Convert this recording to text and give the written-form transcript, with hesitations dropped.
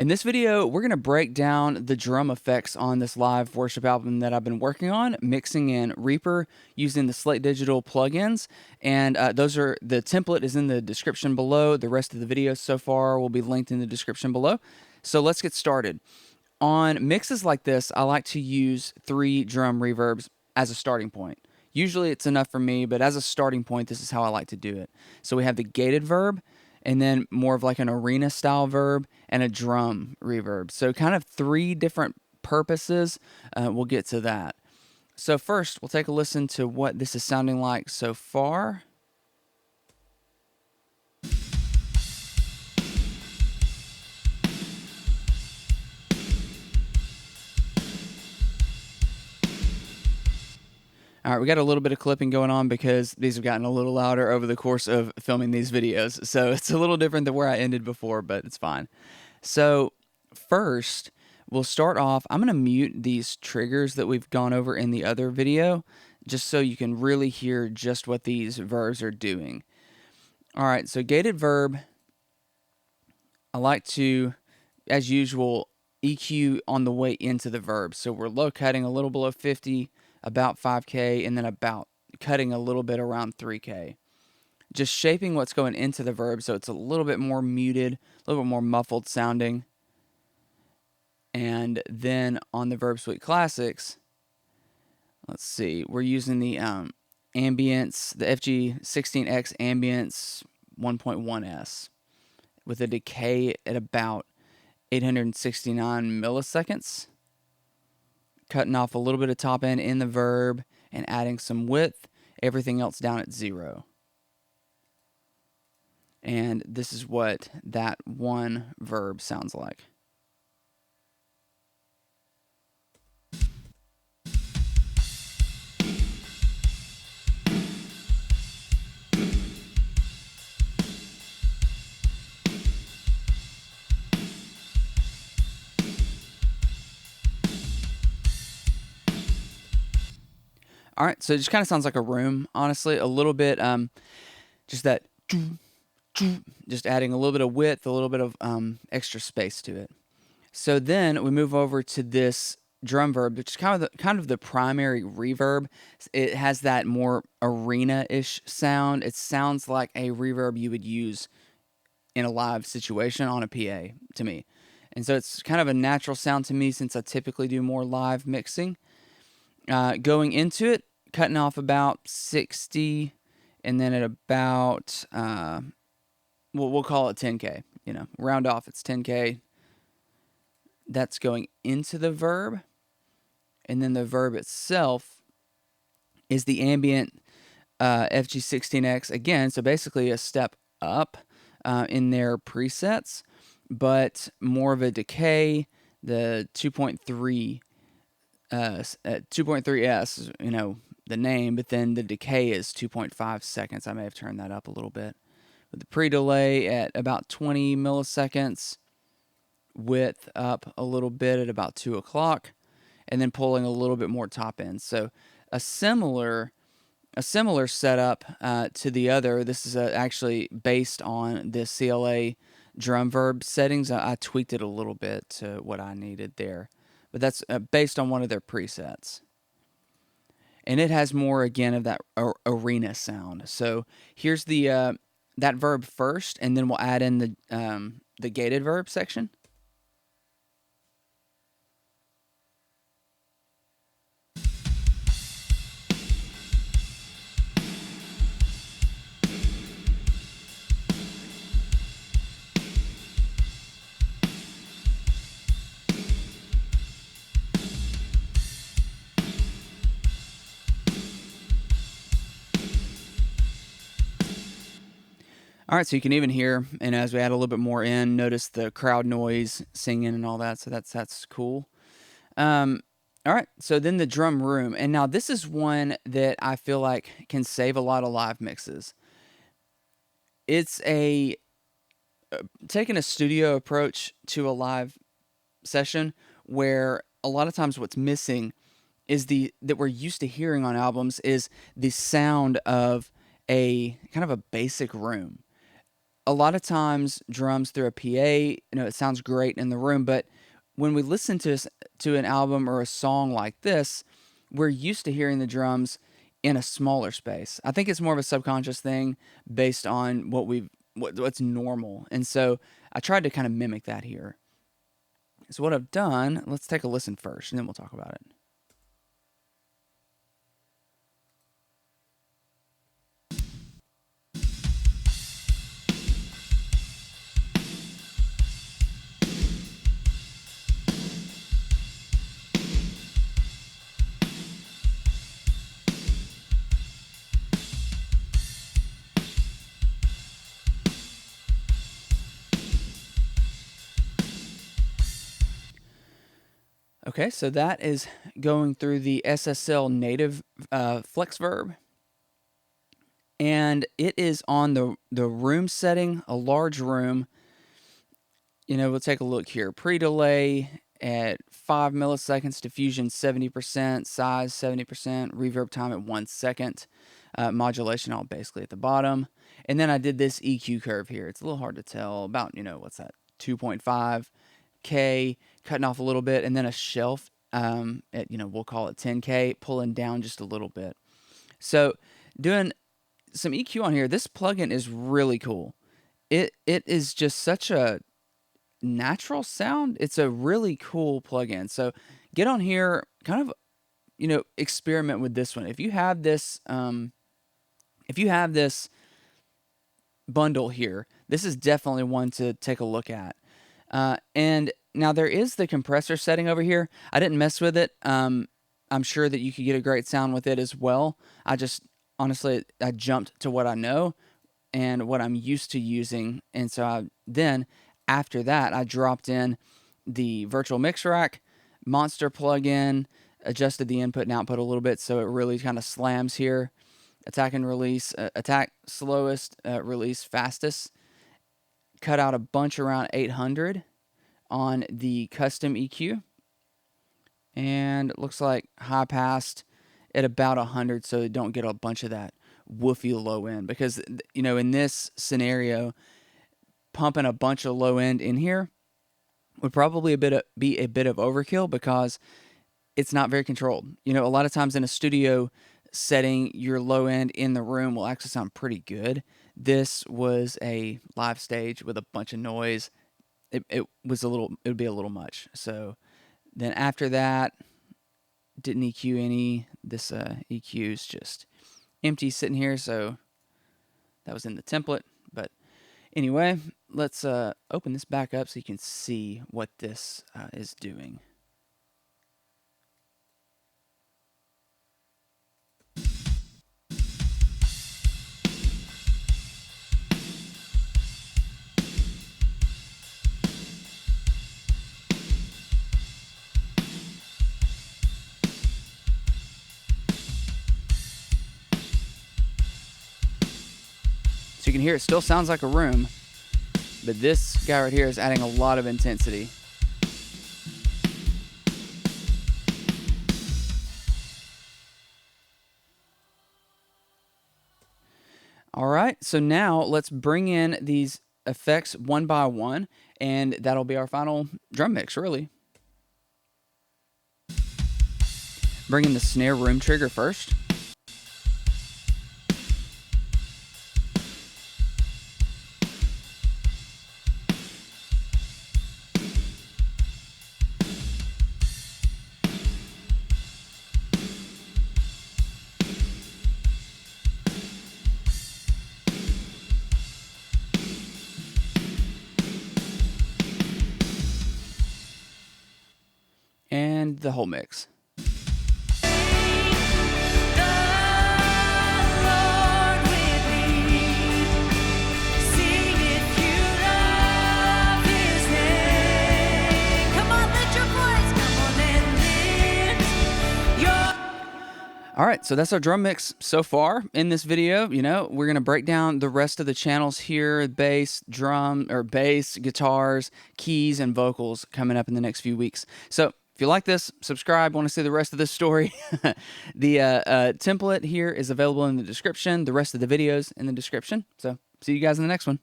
In this video, we're going to break down the drum effects on this live worship album that I've been working on, mixing in Reaper using the Slate Digital plugins. And the template is in the description below. The rest of the videos so far will be linked in the description below. So let's get started. On mixes like this, I like to use 3 drum reverbs as a starting point. Usually it's enough for me, but as a starting point, this is how I like to do it. So we have the gated verb, and then more of like an arena style verb and a drum reverb. So kind of 3 different purposes. We'll get to that. So first, we'll take a listen to what this is sounding like so far. All right, we got a little bit of clipping going on because these have gotten a little louder over the course of filming these videos. So it's a little different than where I ended before, but it's fine. So first, we'll start off. I'm going to mute these triggers that we've gone over in the other video, just so you can really hear just what these verbs are doing. All right, so gated verb, I like to, as usual, EQ on the way into the verb. So we're low cutting a little below 50, about 5K, and then about cutting a little bit around 3K. Just shaping what's going into the verb so it's a little bit more muted, a little bit more muffled sounding. And then on the Verbsuite Classics, let's see, we're using the ambience, the FG16X ambience 1.1S with a decay at about 869 milliseconds. Cutting off a little bit of top end in the verb and adding some width, everything else down at 0. And this is what that one verb sounds like. All right, so it just kind of sounds like a room, honestly. A little bit, just that, just adding a little bit of width, a little bit of extra space to it. So then we move over to this drum verb, which is kind of the primary reverb. It has that more arena-ish sound. It sounds like a reverb you would use in a live situation on a PA to me. And so it's kind of a natural sound to me since I typically do more live mixing. Going into it, cutting off about 60, and then at about, we'll call it 10K, round off, it's 10K. That's going into the verb, and then the verb itself is the ambient FG16X, again, so basically a step up in their presets, but more of a decay, the 2.3 2.3S, the name, but then the decay is 2.5 seconds. I may have turned that up a little bit. With the pre-delay at about 20 milliseconds, width up a little bit at about 2 o'clock, and then pulling a little bit more top end. So a similar setup to the other. This is actually based on the CLA drum verb settings. I tweaked it a little bit to what I needed there. But that's based on one of their presets. And it has more, again, of that arena sound. So here's the that verb first, and then we'll add in the gated verb section. All right, so you can even hear, and as we add a little bit more in, notice the crowd noise, singing, and all that. So that's cool. All right, so then the drum room, and now this is one that I feel like can save a lot of live mixes. It's taking a studio approach to a live session where a lot of times what's missing is that we're used to hearing on albums is the sound of a kind of a basic room. a lot of times drums through a PA, it sounds great in the room, but when we listen to an album or a song like this, we're used to hearing the drums in a smaller space. I think it's more of a subconscious thing based on what's normal. And so I tried to kind of mimic that here. So what I've done, let's take a listen first and then we'll talk about it. Okay, so that is going through the SSL native Flex Verb. And it is on the room setting, a large room. We'll take a look here. Pre-delay at 5 milliseconds, diffusion 70%, size 70%, reverb time at 1 second, modulation all basically at the bottom. And then I did this EQ curve here. It's a little hard to tell, about, what's that, 2.5K, cutting off a little bit, and then a shelf at, we'll call it 10K, pulling down just a little bit. So doing some EQ on here, this plugin is really cool. It is just such a natural sound. It's a really cool plugin. So get on here, kind of, experiment with this one. If you have this bundle here, this is definitely one to take a look at. And now there is the compressor setting over here. I didn't mess with it. I'm sure that you could get a great sound with it as well. Honestly, I jumped to what I know and what I'm used to using. And so then after that, I dropped in the virtual mix rack, monster plugin, adjusted the input and output a little bit so it really kind of slams here. Attack and release, attack slowest, release fastest. Cut out a bunch around 800 on the custom EQ. And it looks like high passed at about 100 so you don't get a bunch of that woofy low end. Because, in this scenario, pumping a bunch of low end in here would probably be a bit of overkill because it's not very controlled. A lot of times in a studio setting, your low end in the room will actually sound pretty good. This was a live stage with a bunch of noise. It would be a little much. So then after that, didn't EQ any. This EQ is just empty sitting here, so that was in the template. But anyway, let's open this back up so you can see what this is doing. So you can hear it still sounds like a room, but this guy right here is adding a lot of intensity. All right, so now let's bring in these effects one by one, and that'll be our final drum mix, really. Bring in the snare room trigger first. And the whole mix. All right, so that's our drum mix so far in this video. We're going to break down the rest of the channels here, bass, guitars, keys, and vocals coming up in the next few weeks. So if you like this, subscribe, want to see the rest of this story. The template here is available in the description, the rest of the videos in the description. So see you guys in the next one.